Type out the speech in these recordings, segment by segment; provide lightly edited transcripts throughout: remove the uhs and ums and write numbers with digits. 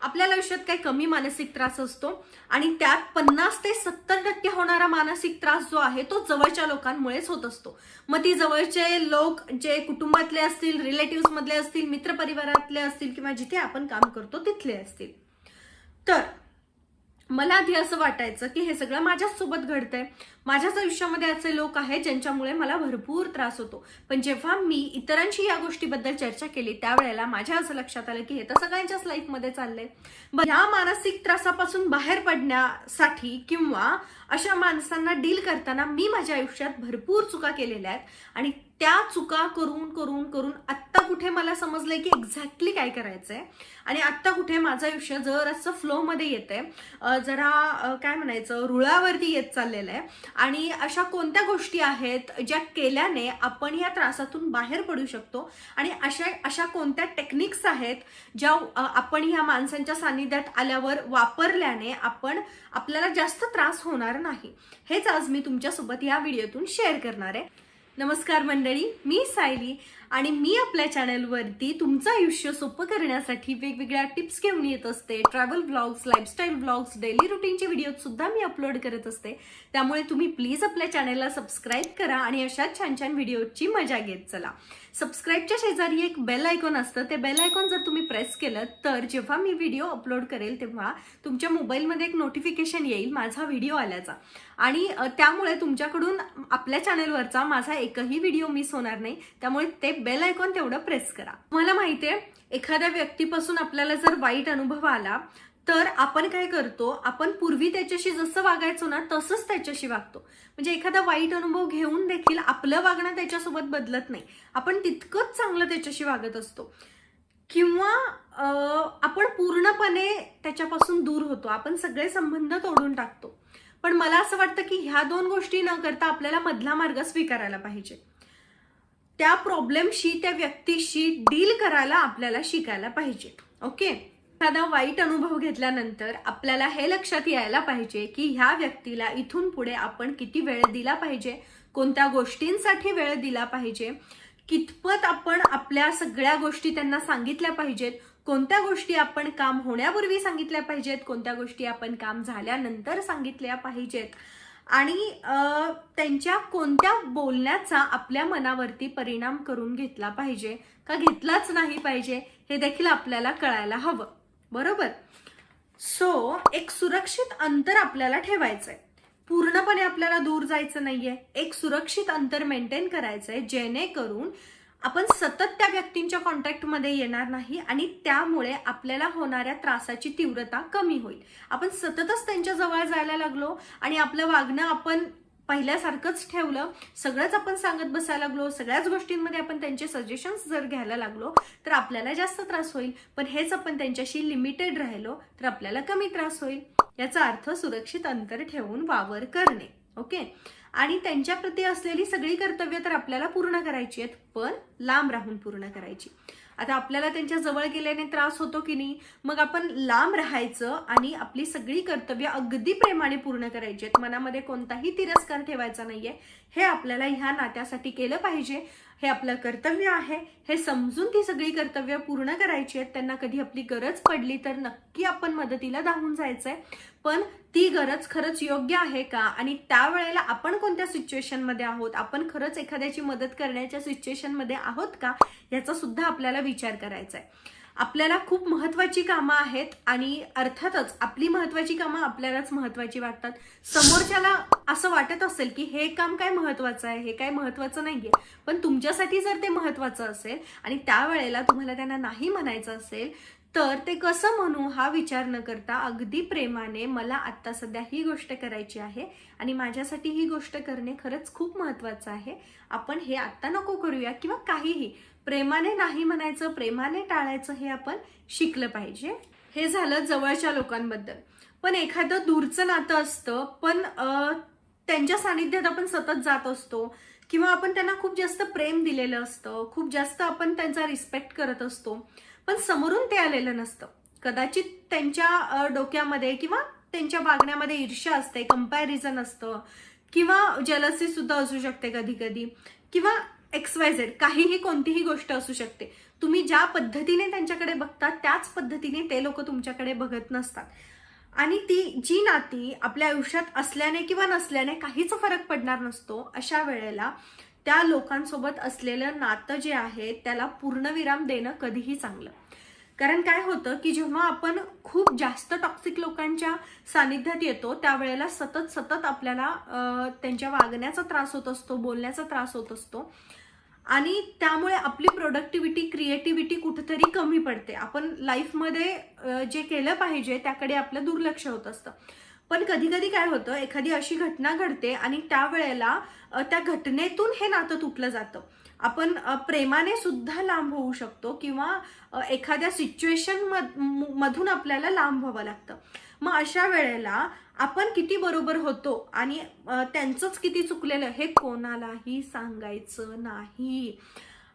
आपल्याला आयुष्यात काही कमी मानसिक त्रास असतो आणि त्यात 50 ते 70% होणारा मानसिक त्रास जो आहे तो जवळच्या लोकांमुळेच होत असतो. मग ती जवळचे लोक जे कुटुंबातले असतील, रिलेटिव्ह मधले असतील, मित्रपरिवारातले असतील किंवा जिथे आपण काम करतो तिथले असतील. तर मला आधी असं वाटायचं की हे सगळं माझ्याच सोबत घडतंय, माझ्याच आयुष्यामध्ये असे लोक आहेत ज्यांच्यामुळे मला भरपूर त्रास होतो. पण जेव्हा मी इतरांशी या गोष्टीबद्दल चर्चा केली त्यावेळेला माझ्या असं लक्षात आलं की हे तर सगळ्यांच्याच लाईफमध्ये चाललंय. ह्या मानसिक त्रासापासून बाहेर पडण्यासाठी किंवा अशा माणसांना डील करताना मी माझ्या आयुष्यात भरपूर चुका केलेल्या आहेत आणि त्या चुका करून करून करून आत्ता कुठे मला समजलंय की एक्झॅक्टली काय करायचंय आणि आत्ता कुठे माझं आयुष्य जरासं फ्लो मध्ये येतंय, जरा काय म्हणायचं रुळावरती येत चाललेलं आहे. आणि अशा कोणत्या गोष्टी आहेत ज्या केल्याने आपण या त्रासातून बाहेर पडू शकतो आणि अशा कोणत्या टेक्निक्स आहेत ज्या आपण ह्या माणसांच्या सानिध्यात आल्यावर वापरल्याने आपल्याला जास्त त्रास होणार नाही, हेच आज मी तुमच्यासोबत या व्हिडिओतून शेअर करणार आहे. नमस्कार मंडळी, मी सायली आणि मी आपल्या चॅनलवरती तुमचं आयुष्य सोपं करण्यासाठी वेगवेगळ्या टिप्स घेऊन येत असते. Travel vlogs, lifestyle vlogs, daily रुटीनचे व्हिडिओ सुद्धा मी अपलोड करत असते. त्यामुळे तुम्ही प्लीज आपल्या चॅनलला सबस्क्राईब करा आणि अशा छान छान व्हिडिओची मजा घेत चला. सबस्क्राईबच्या शेजारी एक बेल आयकॉन असतं, ते बेल आयकॉन जर तुम्ही प्रेस केलं तर जेव्हा मी व्हिडिओ अपलोड करेल तेव्हा तुमच्या मोबाईलमध्ये एक नोटिफिकेशन येईल माझा व्हिडिओ आल्याचा आणि त्यामुळे तुमच्याकडून आपल्या चॅनलवरचा माझा एकही व्हिडिओ मिस होणार नाही. त्यामुळे ते बेल आयकॉन तेवढं प्रेस करा. मला माहितीये एखाद्या व्यक्तीपासून आपल्याला जर वाईट अनुभव आला तर आपण काय करतो, आपण पूर्वी त्याच्याशी जसं वागायचो ना तसंच त्याच्याशी वागतो. म्हणजे एखादा वाईट अनुभव घेऊन देखील आपलं वागणं त्याच्यासोबत बदलत नाही, आपण तितकंच चांगलं त्याच्याशी वागत असतो किंवा आपण पूर्णपणे त्याच्यापासून दूर होतो, आपण सगळे संबंध तोडून टाकतो. पण मला असं वाटतं की ह्या दोन गोष्टी न करता आपल्याला मधला मार्ग स्वीकारायला पाहिजे. त्या प्रॉब्लेमशी, त्या व्यक्तीशी डील करायला आपल्याला शिकायला पाहिजे. ओके, एखादा वाईट अनुभव घेतल्यानंतर आपल्याला हे लक्षात यायला पाहिजे की ह्या व्यक्तीला इथून पुढे आपण किती वेळ दिला पाहिजे, कोणत्या गोष्टींसाठी वेळ दिला पाहिजे, कितपत आपण आपल्या सगळ्या गोष्टी त्यांना सांगितल्या पाहिजेत, कोणत्या गोष्टी आपण काम होण्यापूर्वी सांगितल्या पाहिजेत, कोणत्या गोष्टी आपण काम झाल्यानंतर सांगितल्या पाहिजेत आणि त्यांच्या कोणत्या बोलण्याचा आपल्या मनावरती परिणाम करून घेतला पाहिजे का घेतलाच नाही पाहिजे हे देखील आपल्याला कळायला हवं. बरोबर. सो एक सुरक्षित अंतर आपल्याला ठेवायचंय, पूर्णपणे आपल्याला दूर जायचं नाहीये, एक सुरक्षित अंतर मेंटेन करायचंय जेणेकरून आपण सतत त्या व्यक्तींच्या कॉन्टॅक्टमध्ये येणार नाही आणि त्यामुळे आपल्याला होणाऱ्या त्रासाची तीव्रता कमी होईल. आपण सततच त्यांच्या जवळ जायला लागलो आणि आपलं वागणं आपण पहिल्यासारखंच ठेवलं, सगळंच आपण सांगत बसायला लागलो, सगळ्याच गोष्टींमध्ये आपण त्यांचे सजेशन्स जर घ्यायला लागलो तर आपल्याला जास्त त्रास होईल. पण हेच आपण त्यांच्याशी लिमिटेड राहिलो तर आपल्याला कमी त्रास होईल. याचा अर्थ सुरक्षित अंतर ठेवून वावर करणे. ओके, आणि त्यांच्याप्रती असलेली सगळी कर्तव्य तर आपल्याला पूर्ण करायची आहेत, पण लांब राहून पूर्ण करायची. आता आपल्याला त्यांच्या जवळ गेल्याने त्रास होतो की नाही, मग आपण लांब राहायचं आणि आपली सगळी कर्तव्य अगदी प्रेमाने पूर्ण करायची आहेत, मनामध्ये कोणताही तिरस्कार ठेवायचा नाहीये. हे आपल्याला ह्या नात्यासाठी केलं पाहिजे, हे आपलं कर्तव्य आहे, हे समजून ती सगळी कर्तव्य पूर्ण करायची आहेत. त्यांना कधी आपली गरज पडली तर नक्की आपण मदतीला धावून जायचंय, पण ती गरज खरंच योग्य आहे का आणि त्यावेळेला आपण कोणत्या सिच्युएशन मध्ये आहोत, आपण खरंच एखाद्याची मदत करण्याच्या सिच्युएशन मध्ये आहोत का, याचा सुद्धा आपल्याला विचार करायचा आहे. आपल्याला खूप महत्वाची कामं आहेत आणि अर्थातच आपली महत्वाची कामं आपल्यालाच महत्वाची वाटतात. समोरच्याला असं वाटत असेल की हे काम काय महत्वाचं आहे, हे काय महत्वाचं नाहीये, पण तुमच्यासाठी जर ते महत्वाचं असेल आणि त्यावेळेला तुम्हाला त्यांना नाही म्हणायचं असेल तर ते कसं म्हणू हा विचार न करता अगदी प्रेमाने मला आत्ता सध्या ही गोष्ट करायची आहे आणि माझ्यासाठी ही गोष्ट करणे खरंच खूप महत्वाचं आहे, आपण हे आत्ता नको करूया किंवा काहीही प्रेमाने नाही म्हणायचं, प्रेमाने टाळायचं हे आपण शिकलं पाहिजे. हे झालं जवळच्या लोकांबद्दल. पण एखादं दूरचं नातं असतं, पण त्यांच्या सानिध्यात आपण सतत जात असतो किंवा आपण त्यांना खूप जास्त प्रेम दिलेलं असतं, खूप जास्त आपण त्यांचा रिस्पेक्ट करत असतो, पण समोरून ते आलेलं नसतं. कदाचित त्यांच्या डोक्यामध्ये किंवा त्यांच्या वागण्यामध्ये ईर्ष्या असते, कंपॅरिझन असतं किंवा जेलसी सुद्धा असू शकते कधी कधी, किंवा XYZ काहीही कोणतीही गोष्ट असू शकते. तुम्ही ज्या पद्धतीने त्यांच्याकडे बघतात त्याच पद्धतीने ते लोक तुमच्याकडे बघत नसतात. आणि ती जी नाती आपल्या आयुष्यात असल्याने किंवा नसल्याने काहीच फरक पडणार नसतो, अशा वेळेला त्या लोकांसोबत असलेलं नातं जे आहे त्याला पूर्णविराम देणं कधीही चांगलं. कारण काय होतं की जेव्हा आपण खूप जास्त टॉक्सिक लोकांच्या सानिध्यात येतो त्यावेळेला सतत सतत आपल्याला त्यांच्या वागण्याचा त्रास होत असतो, बोलण्याचा त्रास होत असतो आणि त्यामुळे आपली प्रोडक्टिव्हिटी, क्रिएटिव्हिटी कुठेतरी कमी पडते. आपण लाईफमध्ये जे केलं पाहिजे त्याकडे आपलं दुर्लक्ष होत असतं. पण कधी कधी काय होतं, एखादी अशी घटना घडते आणि त्यावेळेला त्या घटनेतून हे नातं तुटलं जातं. आपण प्रेमाने सुद्धा लांब होऊ शकतो किंवा एखाद्या सिच्युएशन मधून आपल्याला लांब व्हावं लागतं. मग अशा वेळेला आपण किती बरोबर होतो आणि त्यांचंच किती चुकलेलं हे कोणालाही सांगायचं नाही.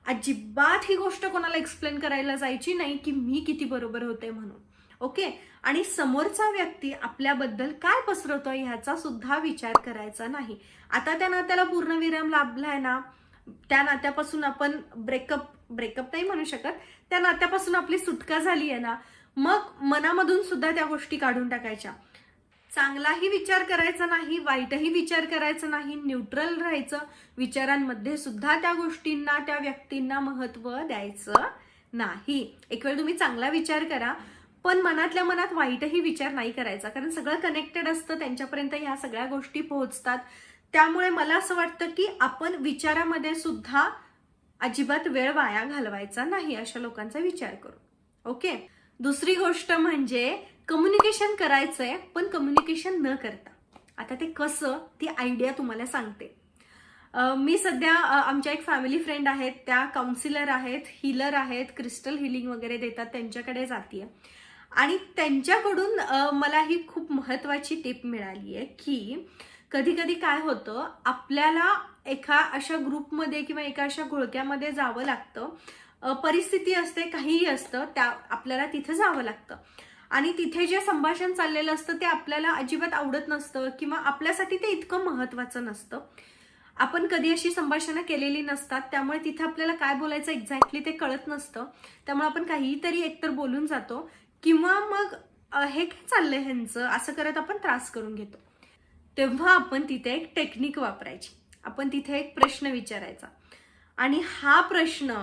अजिबात ही गोष्ट कोणाला एक्सप्लेन करायला जायची नाही की मी किती बरोबर होते म्हणून. ओके. आणि समोरचा व्यक्ती आपल्याबद्दल काय पसरवतोय ह्याचा सुद्धा विचार करायचा नाही. आता त्या नात्याला पूर्णविराम लाभलाय ना, त्या नात्यापासून आपण ब्रेकअप नाही म्हणू शकत, त्या नात्यापासून आपली सुटका झाली आहे ना, मग मनामधून सुद्धा त्या गोष्टी काढून टाकायच्या. चांगलाही विचार करायचा नाही, वाईटही विचार करायचा नाही, न्यूट्रल राहायचं. विचारांमध्ये सुद्धा त्या गोष्टींना, त्या व्यक्तींना महत्व द्यायचं नाही. एक वेळ तुम्ही चांगला विचार करा, पण मनातल्या मनात वाईटही विचार नाही करायचा, कारण सगळं कनेक्टेड असतं, त्यांच्यापर्यंत ह्या सगळ्या गोष्टी पोहोचतात. त्यामुळे मला असं वाटतं की आपण विचारामध्ये सुद्धा अजिबात वेळ वाया घालवायचा नाही अशा लोकांचा विचार करून. ओके. दुसरी गोष्ट म्हणजे कम्युनिकेशन करायचंय पण कम्युनिकेशन न करता. आता ते कसं, ती आयडिया तुम्हाला सांगते. मी सध्या आमच्या एक फॅमिली फ्रेंड आहेत, त्या काउन्सिलर आहेत, हीलर आहेत, क्रिस्टल हिलिंग वगैरे देतात, त्यांच्याकडे जातीये आणि त्यांच्याकडून मला ही खूप महत्वाची टिप मिळाली आहे की कधी कधी काय होतं, आपल्याला एका अशा ग्रुपमध्ये किंवा एका अशा घोळक्यामध्ये जावं लागतं. परिस्थिती असते, काहीही असतं, त्या आपल्याला तिथं जावं लागतं आणि तिथे जे संभाषण चाललेलं असतं ते आपल्याला अजिबात आवडत नसतं किंवा आपल्यासाठी ते इतकं महत्वाचं नसतं. आपण कधी अशी संभाषणं केलेली नसतात, त्यामुळे तिथे आपल्याला काय बोलायचं एक्झॅक्टली ते कळत नसतं. त्यामुळे आपण काहीतरी एकतर बोलून जातो किंवा मग हे काय चाललंय ह्यांचं असं करत आपण त्रास करून घेतो. तेव्हा आपण तिथे एक टेक्निक वापरायची. आपण तिथे एक प्रश्न विचारायचा आणि हा प्रश्न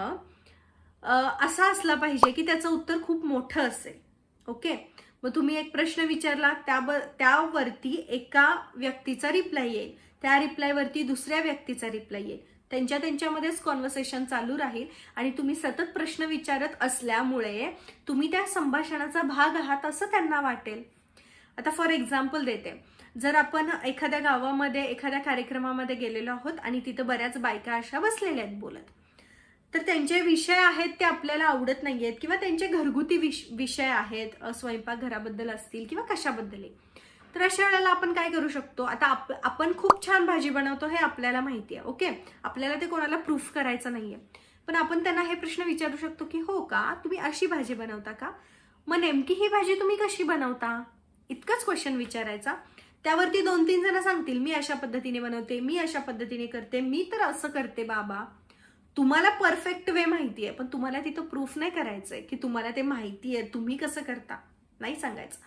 असा असला पाहिजे की त्याचं उत्तर खूप मोठं असेल. ओके. मग तुम्ही एक प्रश्न विचारला, त्यावरती एका व्यक्तीचा रिप्लाय येईल, त्या रिप्लायवरती दुसऱ्या व्यक्तीचा रिप्लाय येईल, त्यांच्यामध्येच कॉन्व्हर्सेशन चालू राहील आणि तुम्ही सतत प्रश्न विचारत असल्यामुळे तुम्ही त्या संभाषणाचा भाग आहात असं त्यांना वाटेल. आता फॉर एक्झाम्पल देते, जर आपण एखाद्या गावामध्ये एखाद्या कार्यक्रमामध्ये गेलेलो आहोत आणि तिथं बऱ्याच बायका अशा बसलेल्या आहेत बोलत, तर त्यांचे विषय आहेत ते आपल्याला आवडत नाहीयेत किंवा त्यांचे घरगुती विषय आहेत, स्वयंपाकघराबद्दल असतील किंवा कशाबद्दल. तर अशा वेळेला आपण काय करू शकतो, आता आपण खूप छान भाजी बनवतो हे आपल्याला माहिती आहे. ओके. आपल्याला ते कोणाला प्रूफ करायचं नाहीये, पण आपण त्यांना हे प्रश्न विचारू शकतो की हो का, तुम्ही अशी भाजी बनवता का, मग नेमकी ही भाजी तुम्ही कशी बनवता, इतकंच क्वेश्चन विचारायचा. त्यावरती 2-3 जण सांगतील मी अशा पद्धतीने बनवते, मी अशा पद्धतीने करते, मी तर असं करते बाबा. तुम्हाला परफेक्ट वे माहितीये, पण तुम्हाला तिथं प्रूफ नाही करायचंय की तुम्हाला ते माहितीये, तुम्ही कसं करता नाही सांगायचं.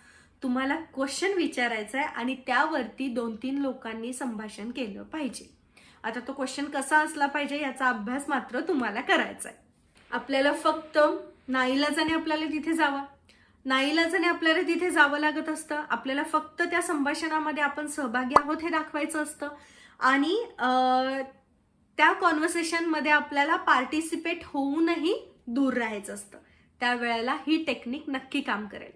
तुम्हाला क्वेश्चन विचारायचा आहे आणि त्यावरती 2-3 लोकांनी संभाषण केलं पाहिजे. आता तो क्वेश्चन कसा असला पाहिजे याचा अभ्यास मात्र तुम्हाला करायचा आहे. आपल्याला फक्त नाईलाजाने आपल्याला तिथे जावं लागत असतं. आपल्याला फक्त त्या संभाषणामध्ये आपण सहभागी आहोत हे दाखवायचं असतं आणि त्या कॉन्व्हर्सेशनमध्ये आपल्याला पार्टिसिपेट होऊनही दूर राहायचं असतं. त्यावेळेला ही टेक्निक नक्की काम करेल.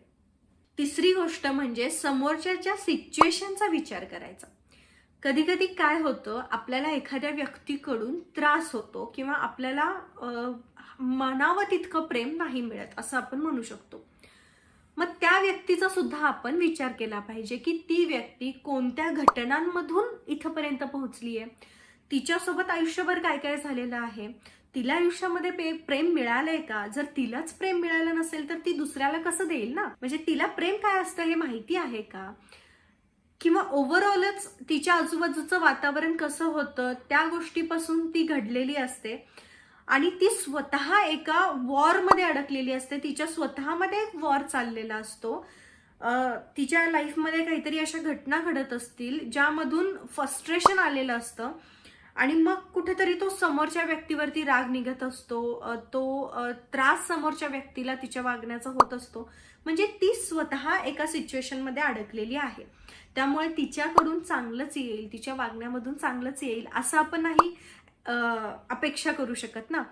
तिसरी गोष्ट म्हणजे समोरच्याच्या सिच्युएशनचा विचार करायचा. कधी कधी काय होतं, आपल्याला एखाद्या व्यक्तीकडून त्रास होतो किंवा आपल्याला मनावं तितकं प्रेम नाही मिळत असं आपण म्हणू शकतो. मग त्या व्यक्तीचा सुद्धा आपण विचार केला पाहिजे की ती व्यक्ती कोणत्या घटनांमधून इथपर्यंत पोहोचली आहे, तिच्यासोबत आयुष्यभर काय काय झालेलं आहे, तिला आयुष्यामध्ये प्रेम मिळालंय का, जर तिलाच प्रेम मिळालं नसेल तर ती दुसऱ्याला कसं देईल ना, म्हणजे तिला प्रेम काय असतं हे माहिती आहे का, किंवा ओव्हरऑलच तिच्या आजूबाजूचं वातावरण कसं होतं त्या गोष्टीपासून ती घडलेली असते. आणि ती स्वतः एका वॉरमध्ये अडकलेली असते, तिच्या स्वतःमध्ये एक वॉर चाललेला असतो. तिच्या लाईफमध्ये काहीतरी अशा घटना घडत असतील ज्यामधून फ्रस्ट्रेशन आलेलं असतं आणि मग कुठेतरी तो समोरच्या व्यक्तीवरती राग निघत असतो, तो त्रास समोरच्या व्यक्तीला तिच्या वागण्याचा होत असतो. म्हणजे ती स्वतः एका सिच्युएशनमध्ये अडकलेली आहे. त्यामुळे तिच्याकडून चांगलंच येईल, तिच्या वागण्यामधून चांगलंच येईल असं आपण नाही अपेक्षा करू शकत ना.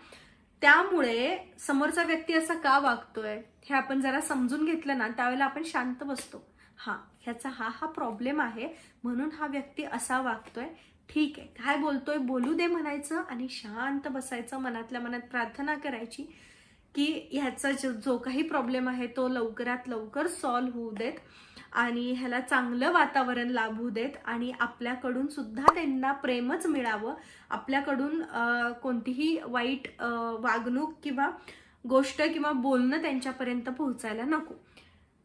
त्यामुळे समोरचा व्यक्ती असा का वागतोय हे आपण जरा समजून घेतलं ना, त्यावेळेला आपण शांत बसतो. ह्याचा हा प्रॉब्लेम आहे, म्हणून हा व्यक्ती असा वागतोय. ठीक आहे, काय बोलतोय बोलू दे म्हणायचं आणि शांत बसायचं, मनातल्या मनात प्रार्थना करायची की ह्याचा जो काही प्रॉब्लेम आहे तो लवकरात लवकर सॉल्व्ह होऊ देत आणि ह्याला चांगलं वातावरण लाभू देत आणि आपल्याकडून सुद्धा त्यांना प्रेमच मिळावं. आपल्याकडून कोणतीही वाईट वागणूक किंवा गोष्ट किंवा बोलणं त्यांच्यापर्यंत पोहोचायला नको.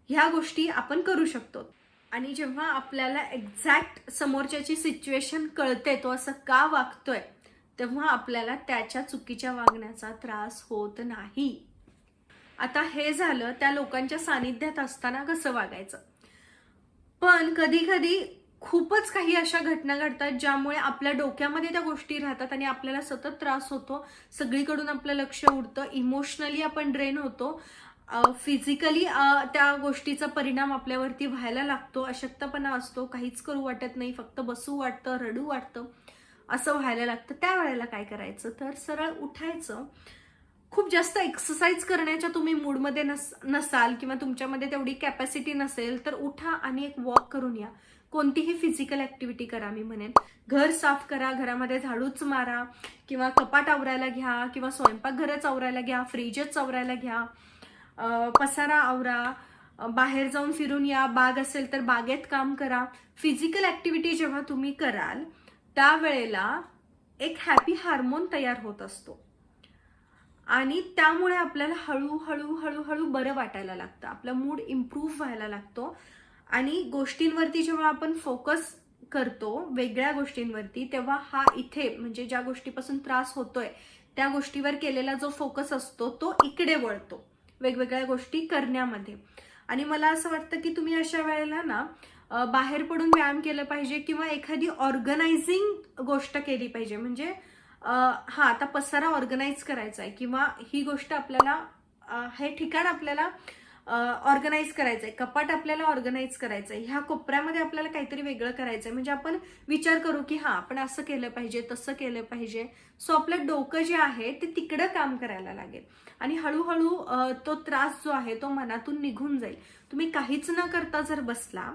ह्या गोष्टी आपण करू शकतो. आणि जेव्हा आपल्याला एक्झॅक्ट समोरच्याची सिच्युएशन कळते, तो असं का वागतोय, तेव्हा आपल्याला त्याच्या चुकीच्या वागण्याचा त्रास होत नाही. आता हे झालं त्या लोकांच्या सानिध्यात असताना कसं वागायचं. पण कधी कधी खूपच काही अशा घटना घडतात ज्यामुळे आपल्या डोक्यामध्ये त्या गोष्टी राहतात आणि आपल्याला सतत त्रास होतो, सगळीकडून आपलं लक्ष उडतं, इमोशनली आपण ड्रेन होतो, फिजिकली त्या गोष्टीचा परिणाम आपल्यावरती व्हायला लागतो, अशक्तपणा असतो, काहीच करू वाटत नाही, फक्त बसू वाटतं, रडू वाटतं, असं व्हायला लागतं. त्यावेळेला काय करायचं तर सरळ उठायचं. खूप जास्त एक्सरसाइज करण्याच्या तुम्ही मूडमध्ये नसाल किंवा तुमच्यामध्ये तेवढी कॅपॅसिटी नसेल तर उठा आणि एक वॉक करून या. कोणतीही फिजिकल ऍक्टिव्हिटी करा. मी म्हणेन घर साफ करा, घरामध्ये झाडूच मारा किंवा कपाट आवरायला घ्या किंवा स्वयंपाकघरच आवरायला घ्या, फ्रीजच आवरायला घ्या, पसारा आवरा, बाहेर जाऊन फिरून या, बाग असेल तर बागेत काम करा. फिजिकल ऍक्टिव्हिटी जेव्हा तुम्ही कराल त्यावेळेला एक हॅपी हार्मोन तयार होत असतो आणि त्यामुळे आपल्याला हळूहळू हळूहळू बरं वाटायला लागतं, आपला मूड इम्प्रूव्ह व्हायला लागतो. आणि गोष्टींवरती जेव्हा आपण फोकस करतो, वेगळ्या गोष्टींवरती, तेव्हा हा इथे म्हणजे ज्या गोष्टीपासून त्रास होतोय त्या गोष्टीवर केलेला जो फोकस असतो तो इकडे वळतो वेगवेगळ्या गोष्टी करण्यामध्ये. आणि मला असं वाटतं की तुम्ही अशा वेळेला ना बाहेर पडून व्यायाम केलं पाहिजे किंवा एखादी ऑर्गनायझिंग गोष्ट केली पाहिजे. म्हणजे आता पसारा ऑर्गनाईज करायचा आहे किंवा ही गोष्ट आपल्याला हे ठिकाण आपल्याला ऑर्गनाईज करायचंय, कपाट आपल्याला ऑर्गनाईज करायचंय, ह्या कोपऱ्यामध्ये आपल्याला काहीतरी वेगळं करायचंय. म्हणजे आपण विचार करू की आपण असं केलं पाहिजे, तसं केलं पाहिजे. सो आपलं डोकं जे आहे ते तिकडं काम करायला लागेल आणि हळूहळू तो त्रास जो आहे तो मनातून निघून जाईल. तुम्ही काहीच न करता जर बसला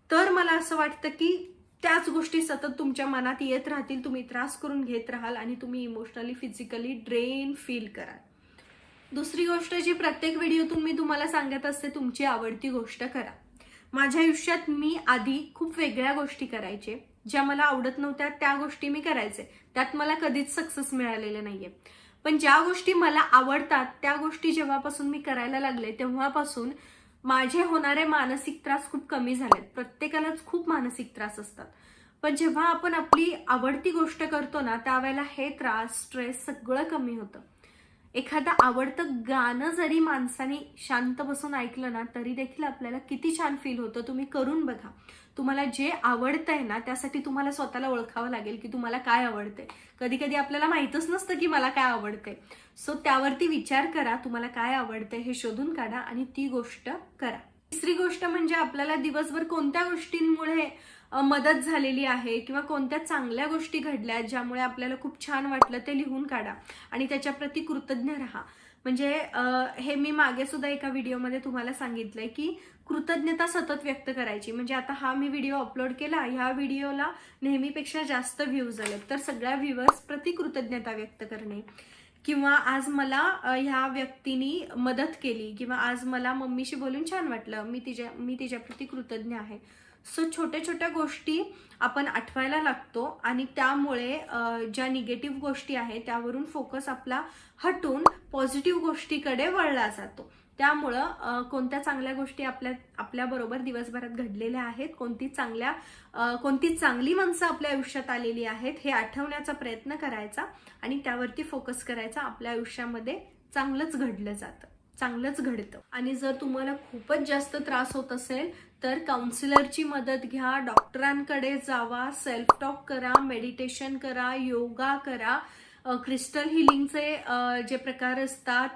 तर मला असं वाटतं की त्याच गोष्टी सतत तुमच्या मनात येत राहतील, तुम्ही त्रास करून घेत राहाल आणि तुम्ही इमोशनली फिजिकली ड्रेन फील कराल. दुसरी गोष्ट जी प्रत्येक व्हिडिओतून मी तुम्हाला सांगत असते, तुमची आवडती गोष्ट करा. माझ्या आयुष्यात मी आधी खूप वेगळ्या गोष्टी करायचे, ज्या मला आवडत नव्हत्या त्या गोष्टी मी करायचे, त्यात मला कधीच सक्सेस मिळालेले नाहीये. पण ज्या गोष्टी मला आवडतात त्या गोष्टी जेव्हापासून मी करायला लागले तेव्हापासून माझे होणारे मानसिक त्रास खूप कमी झालेत. प्रत्येकालाच खूप मानसिक त्रास असतात, पण जेव्हा आपण आपली आवडती गोष्ट करतो ना त्यावेळेला हे त्रास, स्ट्रेस सगळं कमी होतं. एखादं आवडतं गाणं जरी माणसाने शांत बसून ऐकलं ना तरी देखील आपल्याला किती छान फील होतं. तुम्ही करून बघा. तुम्हाला जे आवडतंय ना त्यासाठी तुम्हाला स्वतःला ओळखावं लागेल की तुम्हाला काय आवडतंय. कधी कधी आपल्याला माहीतच नसतं की मला काय आवडतंय. सो त्यावरती विचार करा, तुम्हाला काय आवडतंय हे शोधून काढा आणि ती गोष्ट करा. तिसरी गोष्ट म्हणजे आपल्याला दिवसभर कोणत्या गोष्टींमुळे मदत झालेली आहे किंवा कोणत्या चांगल्या गोष्टी घडल्या ज्यामुळे आपल्याला खूप छान वाटलं ते लिहून काढा आणि त्याच्याप्रती कृतज्ञ राहा. म्हणजे हे मी मागे सुद्धा एका व्हिडिओमध्ये तुम्हाला सांगितलंय की कृतज्ञता सतत व्यक्त करायची. म्हणजे आता मी व्हिडिओ अपलोड केला, ह्या व्हिडिओला नेहमीपेक्षा जास्त व्ह्यूज आले तर सगळ्या व्ह्यूअर्स प्रति कृतज्ञता व्यक्त करणे किंवा आज मला ह्या व्यक्तीनी मदत केली किंवा आज मला मम्मीशी बोलून छान वाटलं, मी तिच्याप्रती कृतज्ञ आहे. सो छोट्या छोट्या गोष्टी आपण आठवायला लागतो आणि त्यामुळे ज्या निगेटिव्ह गोष्टी आहेत त्यावरून फोकस आपला हटून पॉझिटिव्ह गोष्टीकडे वळला जातो. त्यामुळं कोणत्या चांगल्या गोष्टी आपल्याबरोबर दिवसभरात घडलेल्या आहेत, कोणती चांगली माणसं आपल्या आयुष्यात आलेली आहेत हे आठवण्याचा प्रयत्न करायचा आणि त्यावरती फोकस करायचा. आपल्या आयुष्यामध्ये चांगलंच घडलं जातं, चांगलंच घडतं. आणि जर तुम्हाला खूपच जास्त त्रास होत असेल तर काउन्सिलरची मदत घ्या, डॉक्टरांकडे जावा, सेल्फ टॉक करा, मेडिटेशन करा, योगा करा, क्रिस्टल हिलिंगचे जे प्रकार असतात,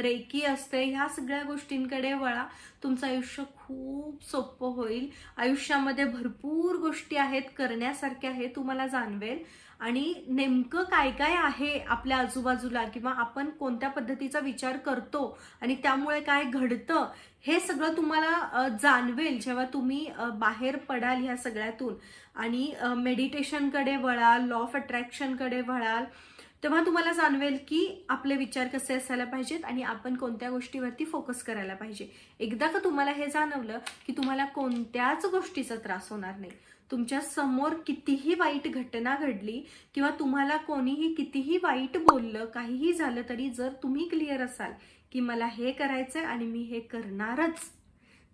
रेकी असते, ह्या सगळ्या गोष्टींकडे वळा. तुमचं आयुष्य खूप सोपं होईल. आयुष्यामध्ये भरपूर गोष्टी आहेत करण्यासारख्या, हे तुम्हाला जाणवेल. आणि नेमकं काय काय आहे आपल्या आजूबाजूला किंवा आपण कोणत्या पद्धतीचा विचार करतो आणि त्यामुळे काय घडतं हे सगळं तुम्हाला जाणवेल जेव्हा तुम्ही बाहेर पडाल ह्या सगळ्यातून आणि मेडिटेशनकडे वळाल, लॉ ऑफ अट्रॅक्शनकडे वळाल. तेव्हा तुम्हाला जाणवेल की आपले विचार कसे असायला पाहिजेत आणि आपण कोणत्या गोष्टीवरती फोकस करायला पाहिजे. एकदा का तुम्हाला हे जाणवलं की तुम्हाला कोणत्याच गोष्टीचा त्रास होणार नाही. तुमच्या समोर कितीही वाईट घटना घडली किंवा तुम्हाला कोणीही कितीही वाईट बोललं, काहीही झालं तरी जर तुम्ही क्लिअर असाल की मला हे करायचंय आणि मी हे करणारच,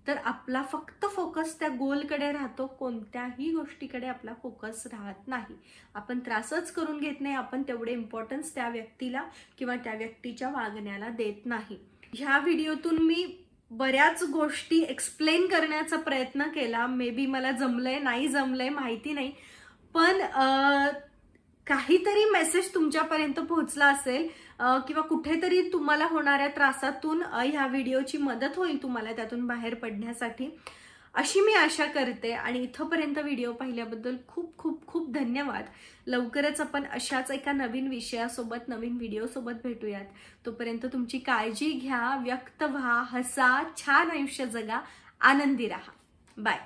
तर आपला फक्त फोकस त्या गोलकडे राहतो. कोणत्याही गोष्टीकडे आपला फोकस राहत नाही. आपण त्रासच करून घेत नाही, आपण तेवढे इम्पॉर्टन्स त्या व्यक्तीला किंवा त्या व्यक्तीच्या वागण्याला देत नाही. ह्या व्हिडिओतून मी बऱ्याच गोष्टी एक्सप्लेन करण्याचा प्रयत्न केला. मे बी मला जमलंय नाही जमलंय माहिती नाही, पण काहीतरी मेसेज तुमच्यापर्यंत पोहोचला असेल किंवा कुठेतरी तुम्हाला होणाऱ्या त्रासातून ह्या व्हिडिओची मदत होईल तुम्हाला त्यातून बाहेर पडण्यासाठी, अशी मी आशा करते. आणि इथंपर्यंत व्हिडिओ पाहिल्याबद्दल खूप खूप खूप धन्यवाद. लवकरच आपण अशाच एका नवीन विषयासोबत, नवीन व्हिडिओसोबत भेटूयात. तोपर्यंत तुमची काळजी घ्या, व्यक्त व्हा, हसा, छान आयुष्य जगा, आनंदी राहा. बाय.